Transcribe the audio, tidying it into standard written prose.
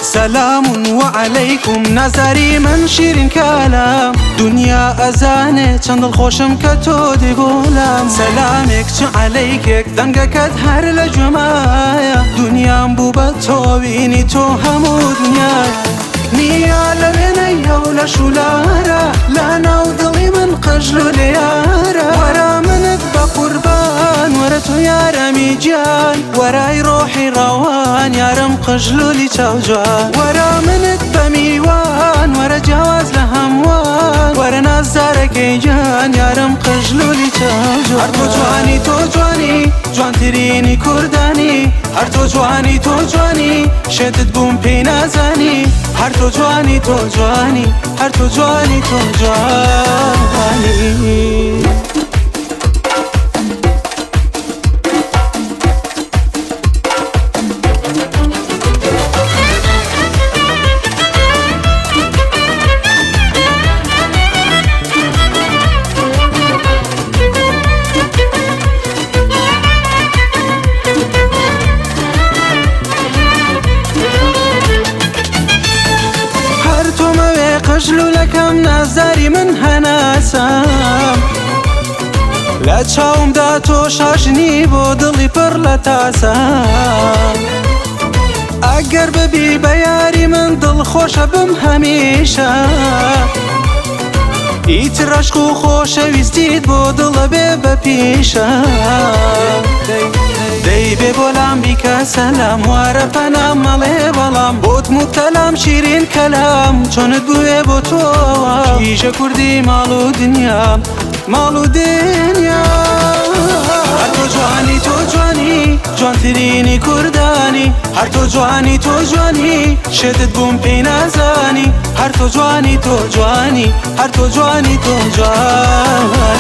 سلام وعليكم نظری من شیرین کلام دنیا ازانه چند الخوشم که تو دی بولم سلامك چه علیکک دنگکت هر لجمایا دنیام بو بتو بینی تو همو دنیا نیا لبنیا ولا شولارا لا نودلي من قجلو ليارا ورا منك بقربان ورا تو يارمي جان وراي روحي روان يارم قجلو لي جوجان ورا منك بميوان ورا جواز لهموان ورا نزارك جان يارم قجلو لي جوجان هر تو جواني تو جواني جوان تريني كرداني هر تو جواني تو جواني شدت بوم پی نزنی هر تو جوانی تو جوانی هر تو جوانی تو جوانی قجلو لكم نظری من هناسم لا چاوم دا تو شاشنی بو دلی پر لتاسم اگر ببی بیاری من دل خوش بم همیشه ایت رشق خوش ویستید بو دل بپیشه دی ببولم بیکا سلام وارا پنام مالی بالام بود مبتلام شیرین کلام چونت بوی بو تو کیجا کردی مالو دنیا مالو دنیا هر تو جوانی تو جوانی جوان ترینی کردانی هر تو جوانی تو جوانی شدت بوم پی نزنی هر تو جوانی تو جوانی هر تو جوانی تو جوانی